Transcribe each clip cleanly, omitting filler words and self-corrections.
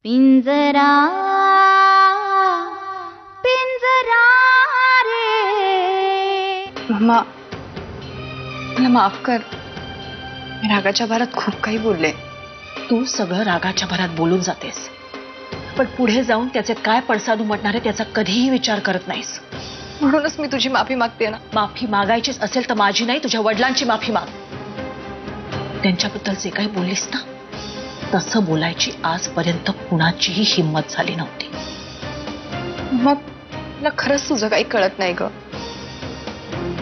पिंजरा पिंजरा रे. मम्मा, मला माफ कर. मी रागाच्या भरात खूप काही बोलले. तू सगळं रागाच्या भरात बोलून जातेस, पण पुढे जाऊन त्याचे काय पडसाद उमटणार आहे त्याचा कधीही विचार करत नाहीस. म्हणूनच मी तुझी माफी मागते ना. माफी मागायचीच असेल तर माझी नाही, तुझ्या वडिलांची माफी माग. त्यांच्याबद्दल जे काही बोललीस ना, तसं बोलायची आजपर्यंत कुणाचीही हिंमत झाली नव्हती. मग मला खरंच तुझं काही कळत नाही ग.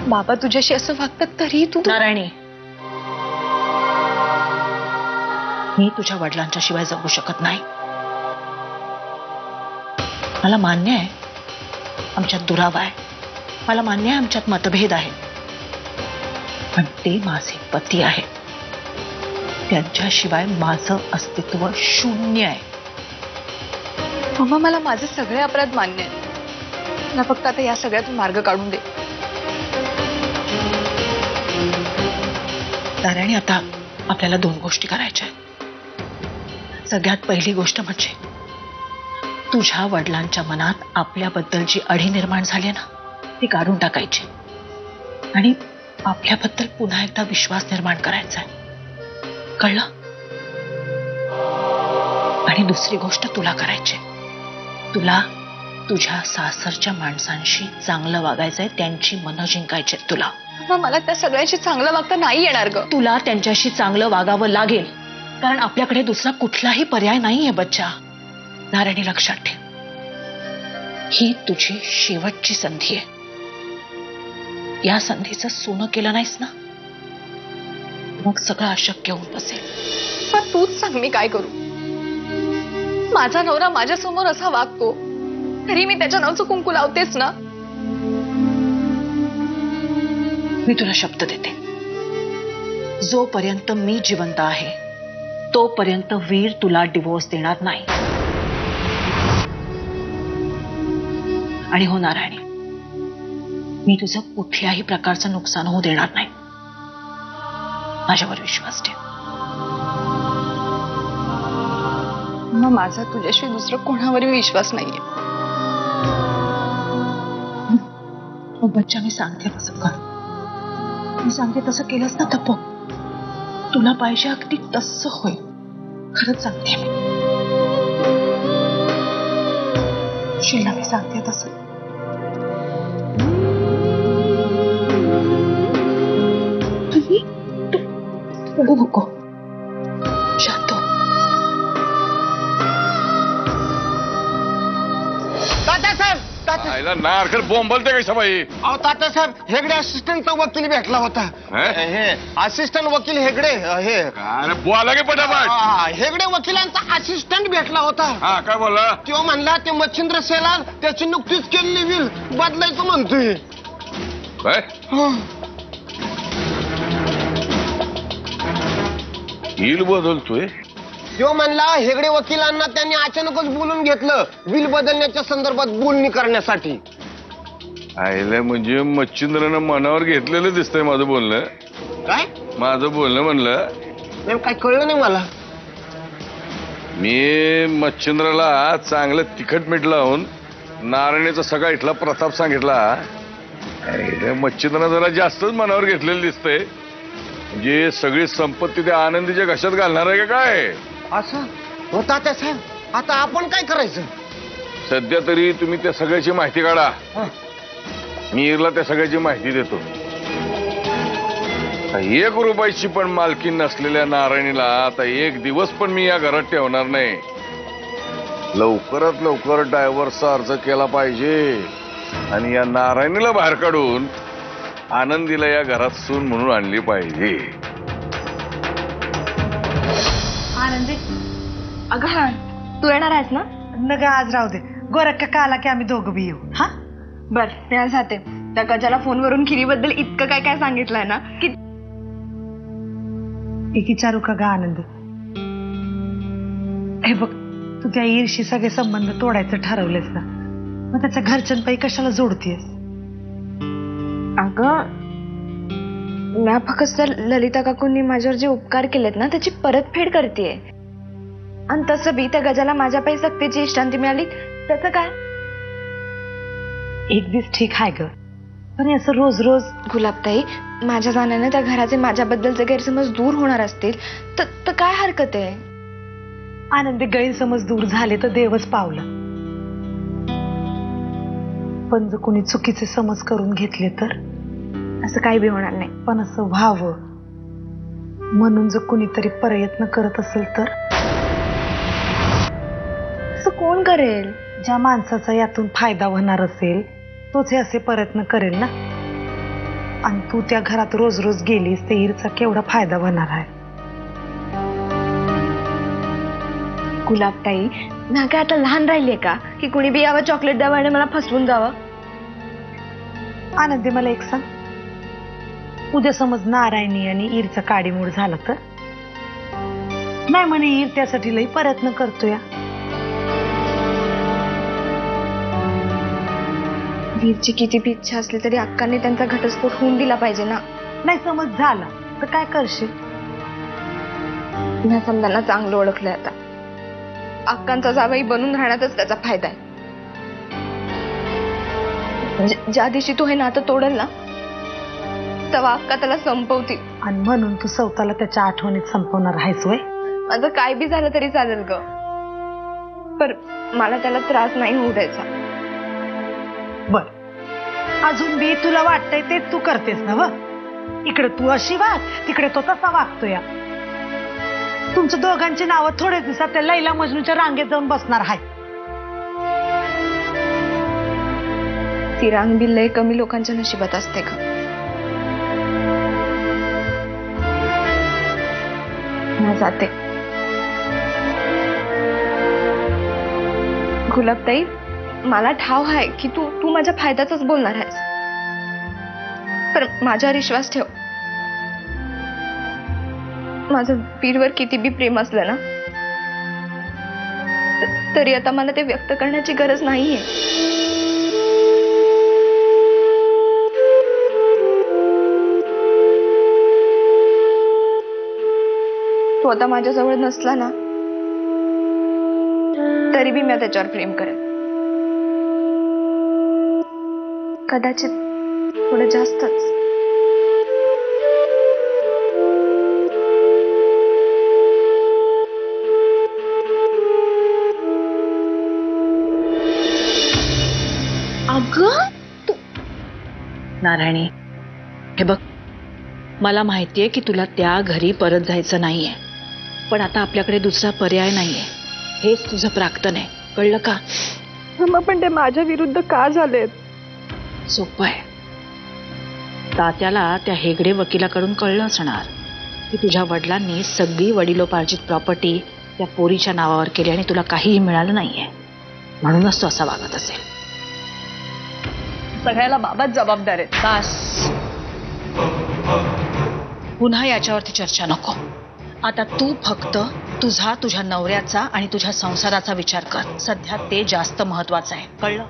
बाबा तुझ्याशी असं वागतात तरी तू. नारायणी, मी तुझ्या वडिलांच्या शिवाय जगू शकत नाही. मला मान्य आहे आमच्यात दुरावा आहे, मला मान्य आहे आमच्यात मतभेद आहे, पण ते माझे पती आहे. त्यांच्याशिवाय माझं अस्तित्व शून्य आहे. मम्मा, मला माझे सगळे अपराध मान्य आहेत. मला फक्त आता या सगळ्यातून मार्ग काढून दे. नारायणी, आता आपल्याला दोन गोष्टी करायच्या आहेत. सगळ्यात पहिली गोष्ट म्हणजे तुझ्या वडिलांच्या मनात आपल्याबद्दल जी अढी निर्माण झाली ना, ती काढून टाकायची आणि आपल्याबद्दल पुन्हा एकदा विश्वास निर्माण करायचा आहे. कळलं? आणि दुसरी गोष्ट तुला करायची, तुला तुझ्या सासरच्या माणसांशी चांगलं वागायचंय, त्यांची मनं जिंकायची तुला. मग मला त्या सगळ्यांशी चांगलं वागता नाही येणार ग. तुला त्यांच्याशी चांगलं वागावं लागेल, कारण आपल्याकडे दुसरा कुठलाही पर्याय नाहीये बच्चा. नारायणी, लक्षात ठेव, ही तुझी शेवटची संधी आहे. या संधीचं सोनं केलं नाहीस ना, मग सगळं अशक्य होऊन बसेल. पण तूच सांग मी काय करू. माझा नवरा माझ्या समोर असा वागतो तरी मी त्याच्या नावचं कुंकू लावतेच ना. मी तुला शब्द देते, जोपर्यंत मी जिवंत आहे तोपर्यंत वीर तुला डिवोर्स देणार नाही. आणि हो नारायणी, मी तुझं कुठल्याही प्रकारचं नुकसान होऊ देणार नाही. माझ्यावर विश्वास ठेव. मग माझा तुझ्याशिवाय दुसरं कोणावरही विश्वास नाहीये. मग बच्चा, मी सांगते तसं कर. मी सांगते तसं केलंस ना तर बघ, तुला पाहिजे अगदी तसं होईल. खरंच सांगते मी. शिला, मी सांगते तसं. रडू नको, शांत हो. तात्यासाहेब, आईला नारकर बोंबलते कशा बाई? अहो तात्यासाहेब, हेगडे असिस्टंटचा वकील भेटला होता. हे असिस्टंट वकील हेगडे, हे अरे बोला की पटापट. हेगडे वकिलांचा असिस्टंट भेटला होता. हा, काय बोलला? तो म्हणला ते मच्छिंद्र सेलार त्याची नुकतीच केलेली विल बदलायचं म्हणतोय. काय हिल बदलतोय? तो म्हणला हेगडे वकिलांना त्यांनी अचानकच बोलून घेतलं विल बदलण्याच्या संदर्भात बोलणी करण्यासाठी. आईला म्हणजे मच्छिंद्रनं मनावर घेतलेलं दिसतंय माझं बोलणं. काय माझं बोलणं म्हणलं नाही, काय कळलं नाही मला. मी मच्छिंद्राला चांगलं तिखट मीठ लावून नारायणीचा सगळा इथला प्रताप सांगितला. मच्छिंद्रनं जरा जास्तच मनावर घेतलेलं दिसतंय. म्हणजे सगळी संपत्ती त्या आनंदीच्या घशात घालणार आहे का काय? असं हो तात्यासाहेब, आता आपण काय करायचं? सध्या तरी तुम्ही त्या सगळ्याची माहिती काढा. मी इरला त्या सगळ्याची माहिती देतो. 1 रुपयाची पण मालकी नसलेल्या नारायणीला आता 1 दिवस पण मी या घरात ठेवणार नाही. लवकरात लवकर डायव्हर्सचा अर्ज केला पाहिजे आणि या नारायणीला बाहेर काढून आनंदीला या घरात सून म्हणून आणली पाहिजे. आनंदी, अगं तू येणार आहेस ना? नग आज राहू दे, गोरख काका आला की आम्ही दोघं बी येऊ. हा बर, मी आज जाते. त्या गजाला फोनवरून खिरीबद्दल इतकं काय काय सांगितलंय ना की एक विचारू का गा आनंद? हे बघ, तू त्या ईर्षी सगळे संबंध तोडायचं ठरवलेस ना, मग त्याच्या घरच्यांपाई कशाला जोडतीयस? अगं मी फक्त ललिता काकूंनी माझ्यावर जे उपकार केलेत ना त्याची परतफेड करतेय. आणि तसं बी त्या गजाला माझ्यापायी सक्तीची विश्रांती मिळाली त्याचं काय? एक दिवस ठीक आहे ग, पण हे असं रोज रोज. गुलाबताई, माझ्या जाण्याने त्या घराचे माझ्याबद्दलचे गैरसमज दूर होणार असतील तर काय हरकत आहे? आनंदी गैरसमज दूर झाले तर देवच पावलं, पण जर कोणी चुकीचे समज करून घेतले तर? असं काही बी होणार नाही. पण असं व्हावं म्हणून जर कुणीतरी प्रयत्न करत असेल तर? असं कोण करेल? ज्या माणसाचा यातून फायदा होणार असेल तोच हे असे प्रयत्न करेल ना. आणि तू त्या घरात रोज रोज गेलीस तर ईरचा केवढा फायदा होणार आहे. गुलाबताई, ना काय आता लहान राहिलीये का की कुणी बी यावं चॉकलेट द्यावं आणि मला फसवून जावं? आनंदी मला एक सांग, उद्या समज नारायणी आणि ईरचा काडीमोड झाला तर? नाही म्हणे ईर त्यासाठी लई प्रयत्न करतोय. वीरची किती बी इच्छा असली तरी अक्कांनी त्यांचा घटस्फोट होऊन दिला पाहिजे ना. नाही समज झाला तर काय करशील? मी समजांना चांगलं ओळखलंय आता. अक्कांचा जावई बनून राहण्यातच त्याचा फायदा आहे. म्हणजे ज्या दिवशी तो हे नातं तोडेल ना तेव्हा अक्का त्याला संपवतील. आणि म्हणून तू स्वतःला त्याच्या आठवणीत संपवणार आहेस वय? माझं काय बी झालं तरी चालेल ग, पर मला त्याला त्रास नाही होऊ द्यायचा. बर, अजून बी तुला वाटतंय ते तू करतेस ना व? इकडे तू अशी वाग, तिकडे तो तसा वागतोय. तुमच्या दोघांची नावं थोडेच दिवसात त्या लैला मजनूच्या रांगेत जाऊन बसणार आहे. ती रांग बी लय कमी लोकांच्या नशिबात असते का? मी जाते. गुलाबताई, मला ठाव आहे की तू माझ्या फायद्याचाच बोलणार आहेस, पण माझ्यावर विश्वास ठेव. माझं वीरवर किती बी प्रेम असलं ना तरी आता मला ते व्यक्त करण्याची गरज नाहीये. तो आता माझ्याजवळ नसला ना तरी बी मी त्याच्यावर प्रेम करेन. कदाचित थोडं जास्तच. अगं तू नारायणी, हे बघ, मला माहितीये की तुला त्या घरी परत जायचं नाहीये, पण आता आपल्याकडे दुसरा पर्याय नाहीये. हेच तुझं प्राक्तन आहे, कळलं का? पण ते माझ्या विरुद्ध का झालेत? सोपं आहे. तात्याला त्या हेगडे वकिलाकडून कळलं असणार की तुझ्या वडिलांनी सगळी वडिलोपार्जित प्रॉपर्टी त्या पोरीच्या नावावर केली आणि तुला काहीही मिळालं नाहीये, म्हणूनच तो असा वागत असेल. सगळ्याला बाबाच जबाबदार आहेत. बस, पुन्हा याच्यावरती चर्चा नको. आता तू फक्त तुझ्या नवऱ्याचा आणि तुझ्या संसाराचा विचार कर. सध्या ते जास्त महत्वाचं आहे, कळलं?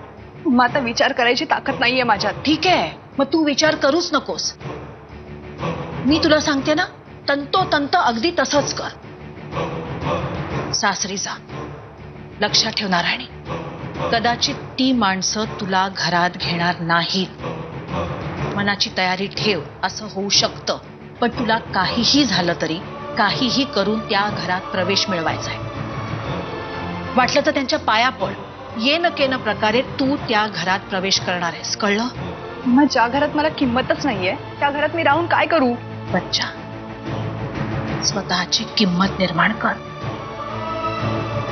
मग आता विचार करायची ताकद नाहीये माझ्यात. ठीक आहे, मग तू विचार करूच नकोस. मी तुला सांगते ना, तंतोतंत अगदी तसंच कर. सासरी जा. लक्षात ठेव नारायणी, कदाचित ती माणसं तुला घरात घेणार नाहीत. मनाची तयारी ठेव. असं होऊ शकतं, पण तुला काहीही झालं तरी काहीही करून त्या घरात प्रवेश मिळवायचा आहे. वाटलं तर त्यांच्या पाया पड. येन केन प्रकारे तू त्या घरात प्रवेश करणार आहेस, कळलं? मग ज्या घरात मला किंमतच नाहीये त्या घरात मी राहून काय करू? बच्चा, स्वतःची किंमत निर्माण कर.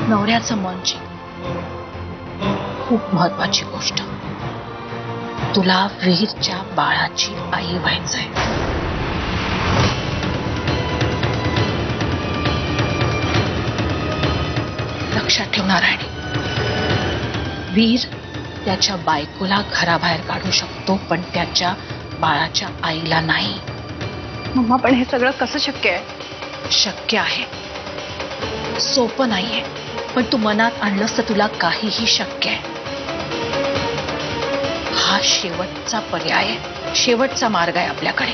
नवऱ्याचं मन जिंक. खूप महत्वाची गोष्ट, तुला वीरच्या बाळाची आई व्हायचंय. लक्षात ठेव नारायणी, वीर त्याच्या बायकोला घराबाहेर काढू शकतो, पण त्याच्या बाळाच्या आईला नाही. मम्मा, पण हे सगळं कसं शक्य आहे? शक्य आहे, सोपं नाहीये, पण तू मनात आणलंस तर तुला काहीही शक्य आहे. हा शेवटचा पर्याय आहे, शेवटचा मार्ग आहे आपल्याकडे.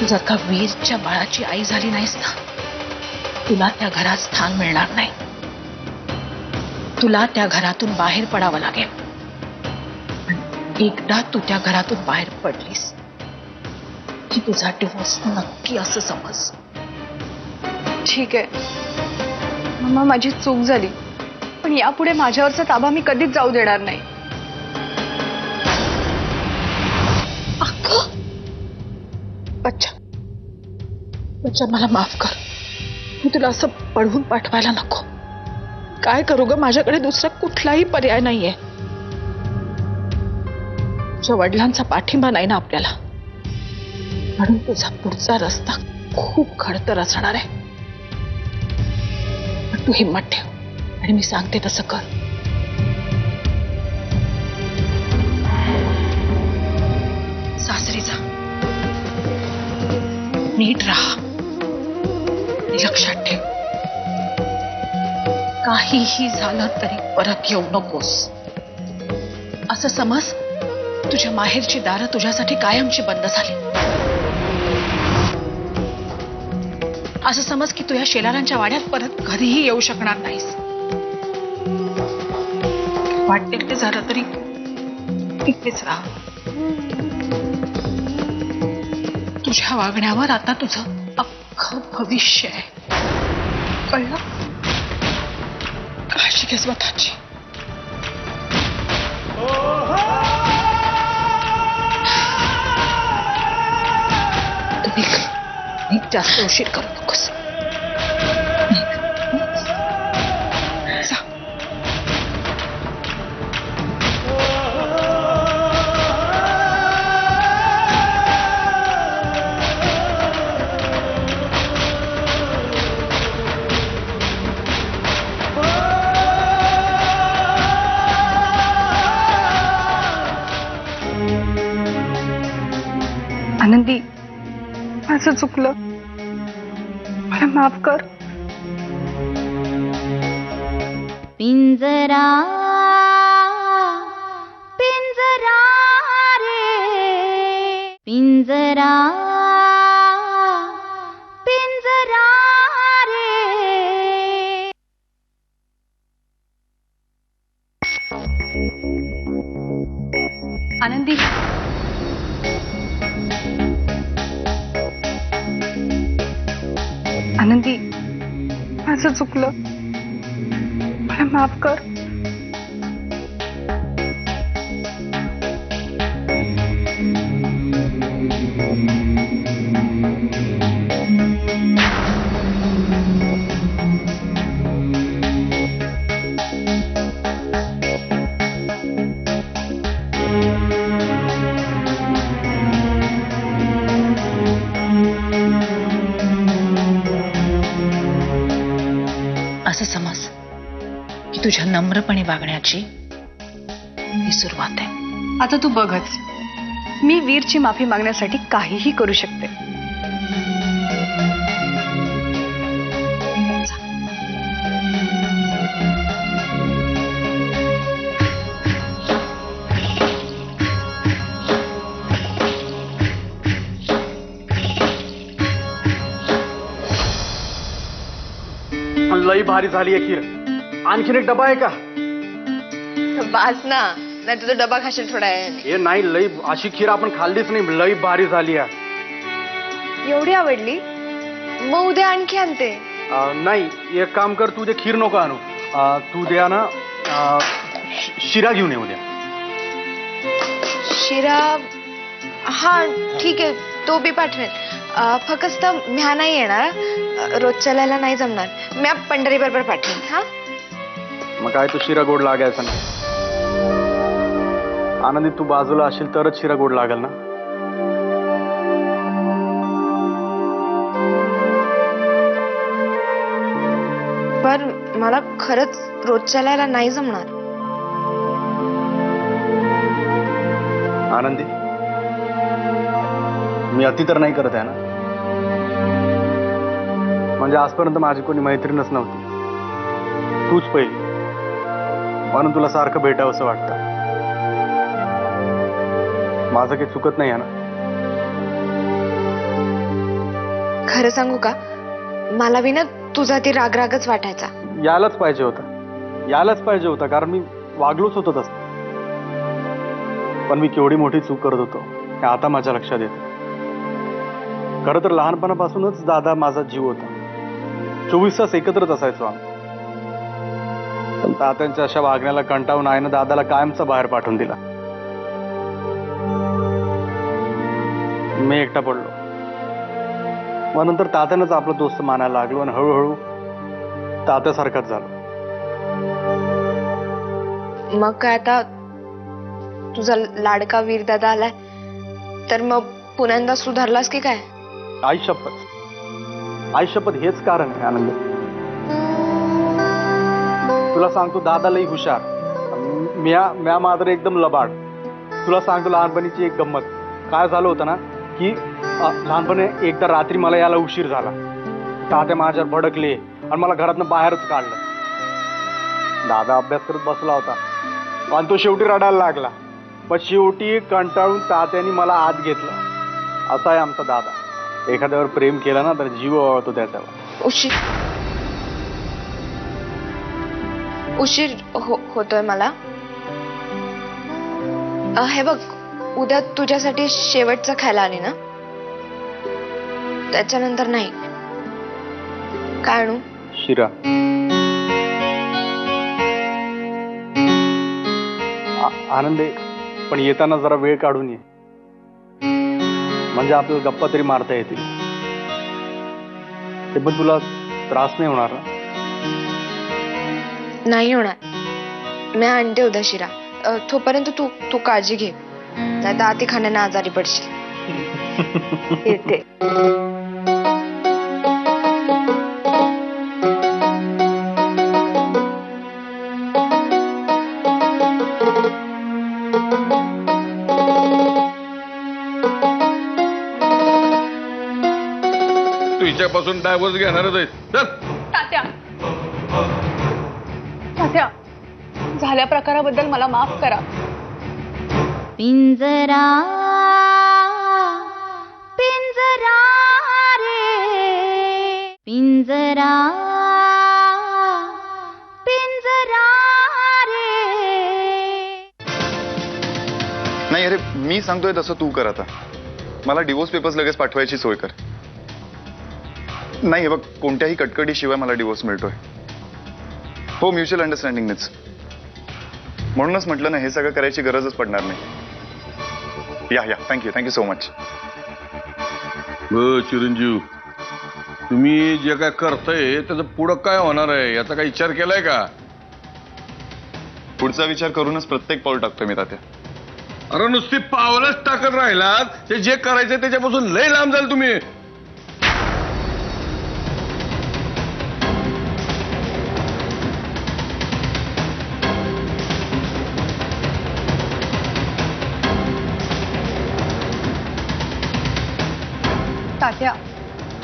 जर का वीरच्या बाळाची आई झाली नाहीस ना तुला त्या घरात स्थान मिळणार नाही. तुला त्या घरातून बाहेर पडावं लागेल. एकदा तू त्या घरातून बाहेर पडलीस की तुझा डिवोर्स नक्की असं समज. ठीक आहे मम्मा, माझी चूक झाली, पण यापुढे माझ्यावरचा ताबा मी कधीच जाऊ देणार नाही. अच्छा अच्छा, मला माफ कर. मी तुला असं पळवून पाठवायला नको. काय करू ग, माझ्याकडे दुसरा कुठलाही पर्याय नाहीये. तुझ्या वडिलांचा पाठिंबा नाही ना आपल्याला, म्हणून तुझा पुढचा रस्ता खूप खडतर असणार आहे. पण तू हिम्मत ठेव आणि मी सांगते तसं कर. सासरी जा, नीट राहा, लक्षात ठेव, काहीही झालं तरी परत येऊ नकोस. असं समज तुझ्या माहेरची दारं तुझ्यासाठी कायमची बंद झाली. असं समज की तू या शेलारांच्या वाड्यात परत कधीही येऊ शकणार नाहीस. वाटेल ते झालं तरी इथेच राहा. तुझ्या वागण्यावर आता तुझं अख्खं भविष्य आहे, कळलं? काळजी घे स्वतःची. तुम्ही जास्त उशीर करू नकोस. जा. आनंदी, माझं चुकलं, मला माफ कर. पिंजरा पिंजरा रे पिंजरा पिंजरा रे. आनंदी, आनंदी, माझं चुकलं, मला माफ कर. असं समज की तुझ्या नम्रपणे वागण्याची ही सुरुवात आहे. आता तू बघच, मी वीरची माफी मागण्यासाठी काहीही करू शकते. लई भारी झाली आहे खीर. आणखीन एक डबा आहे का? बास ना, नाही तुझा डबा खाशील थोडा आहे. हे नाही, लई अशी खीर आपण खाल्लीच नाही. लई भारी झाली आहे. एवढी आवडली, मग उद्या आणखी आणते. नाही, एक काम कर, तू उद्या खीर नको आणू. तू उद्या ना शिरा घेऊन ये उद्या. शिरा? हा ठीक आहे, तो बी पाठवेल. फक्त म्या नाही येणार, रोज चालायला नाही जमणार. म्या पंढरी बरोबर पाठवेन. हा मग काय, तू शिरा गोड लागायचा ना. आनंदी, तू बाजूला असेल तरच शिरा गोड लागेल ना. पर मला खरंच रोज चालायला नाही जमणार. आनंदी, मी अति तर नाही करत आहे ना. म्हणजे आजपर्यंत माझी कोणी मैत्रीणच नव्हती, तूच पहिली, म्हणून तुला सारखं भेटावंसं वाटतं. माझं काही चुकत नाही आहे ना. खरं सांगू का, मला बी ना तुझा ती रागरागच वाटायचा. यायलाच पाहिजे होता कारण मी वागलोच होतो तसं. पण मी केवढी मोठी चूक करत होतो हे आता माझ्या लक्षात येतं. खरं तर लहानपणापासूनच दादा माझा जीव होता. 24 तास एकत्रच असायचो आम्ही. पण तात्यांच्या अशा वागण्याला कंटाळून आईनं दादाला कायमचा बाहेर पाठवून दिला. मी एकटा पडलो. मग नंतर तात्यानंच आपला दोस्त मानायला लागलो आणि हळूहळू तात्यासारखाच झालो. मग काय आता तुझा लाडका वीर दादा आलाय तर मग पुन्हा सुधारलास की काय? आई शपथ हेच कारण आहे आनंद. तुला सांगतो दादा लई हुशार. म्या मात्र एकदम लबाड. तुला सांगतो लहानपणीची एक गंमत. काय झालं होतं ना की लहानपणी एकदा रात्री मला यायला उशीर झाला. तात्या माझ्यावर भडकले आणि मला घरातनं बाहेरच काढलं. दादा अभ्यास करत बसला होता आणि तो शेवटी रडायला लागला. पण शेवटी कंटाळून तात्याने मला आत घेतलं. असा आहे आमचा दादा. एखाद्यावर प्रेम केलं ना तर जीव ओवाळतो त्याच्यावर. उशीर होतोय मला. हे बघ, उद्या तुझ्यासाठी शेवटचं खायला आली ना, त्याच्यानंतर नाही. काय आणू? शिरा. आनंदे, पण येताना जरा वेळ काढून ये. म्हणजे आपल्याला गप्पा तरी मारता येतील. ते पण तुला त्रास नाही होणार ना? नाही होणार. मी आणते उद्या शिरा. तोपर्यंत तू काळजी घे, नाही तर आती खाण्याने आजारी पडशील. येते. तू हिच्यापासून डायव्हर्स घेणारच आहे. चल. तात्या, झाल्या प्रकाराबद्दल मला माफ करा. पिंजरा पिंजरा रे पिंजरा पिंजरा रे. नाही अरे, मी सांगतोय तसं तू कर. आता मला डिवोर्स पेपर्स लगेच पाठवायची सोय कर. नाही हे बघ, कोणत्याही कटकटीशिवाय मला डिवोर्स मिळतोय. हो, म्युच्युअल अंडरस्टँडिंगनेच. म्हणूनच म्हटलं ना, हे सगळं करायची गरजच पडणार नाही. या थँक्यू सो मच. चिरंजीव, तुम्ही जे काय करताय त्याचं पुढं काय होणार आहे याचा काही विचार केलाय का? पुढचा विचार करूनच प्रत्येक पाऊल टाकतोय मी तात्या. अरे नुसती पावलंच टाकत राहिलात, ते जे करायचंय त्याच्यापासून लय लांब जाल तुम्ही. तात्या,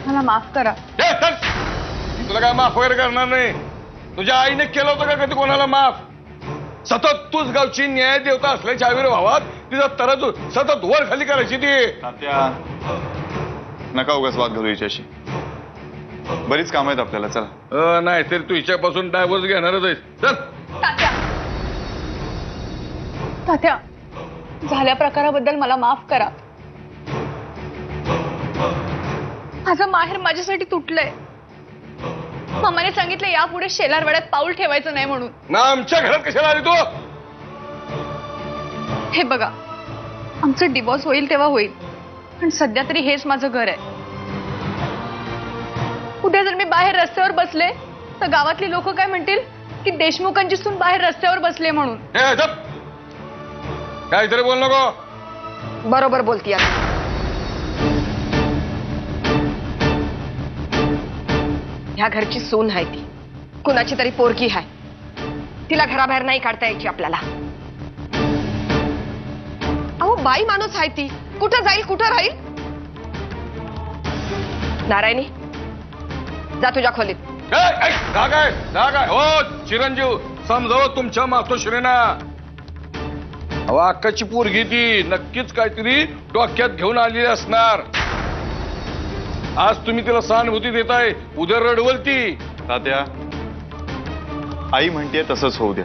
मला माफ करा. मी तुला काय माफ वगैरे करणार नाही. तुझ्या आईने केलं होतं का कधी कोणाला माफ? सतत तूच गावची न्याय देवता असल्याच्या आविर्भावात तिचा तरतूद सतत वर खाली करायची ती. तात्या, नका उगाच वाद घालू हिच्याशी. बरीच काम आहेत आपल्याला. चला. नाही तरी तू हिच्यापासून डायव्हर्स घेणारच आहेस. चल. तात्या, झाल्या प्रकाराबद्दल मला माफ करा. माझं माहेर माझ्यासाठी तुटलंय. मामाने सांगितलं यापुढे शेलारवाड्यात पाऊल ठेवायचं नाही म्हणून. ना आमच्या घरात कशाला आली तू? हे बघा, आमचं डिवोर्स होईल तेव्हा होईल, पण सध्या तरी हेच माझं घर आहे. उद्या जर मी बाहेर रस्त्यावर बसले तर गावातली लोक काय म्हणतील की देशमुखांची सून बाहेर रस्त्यावर बसले म्हणून. काहीतरी बोल नको. बरोबर बोलती. ह्या घरची सून आहे ती, कुणाची तरी पोरकी आहे. तिला घराबाहेर नाही काढता यायची आपल्याला. अहो, बाई माणूस आहे ती, कुठं जाईल कुठं राहील. नारायणी, जा तुझ्या खोलीत. काय हो चिरंजीव, समजाव तुमच्या मातोश्रीना. अहो, अक्काची पोरगी ती नक्कीच काहीतरी डोक्यात घेऊन आलेली असणार. आज तुम्ही तिला सहानुभूती देताय, उद्या रडवल ती. तात्या, आई म्हणतेय तसंच होऊ द्या.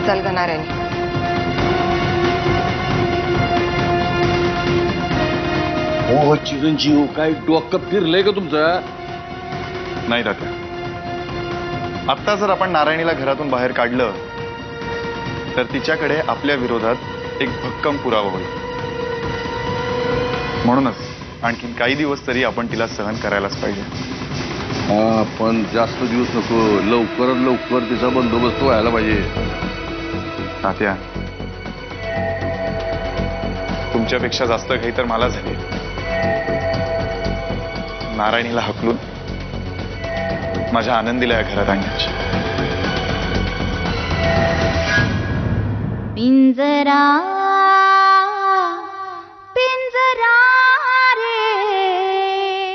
चल ग नारायणी. हो चिरंजीव, काय डोकं फिरलंय का तुमचं? नाही तात्या, आत्ता जर आपण नारायणीला घरातून बाहेर काढलं तर तिच्याकडे आपल्या विरोधात एक भक्कम पुरावा होईल. म्हणूनच आणखीन काही दिवस तरी आपण तिला सहन करायलाच पाहिजे. हा, पण जास्त दिवस नको. लवकरात लवकर तिचा बंदोबस्त व्हायला पाहिजे. तात्या, तुमच्यापेक्षा जास्त घाई तर मला झाली. नारायणीला हकलून माझ्या आनंदीला या घरात आणण्याची. पिंजरा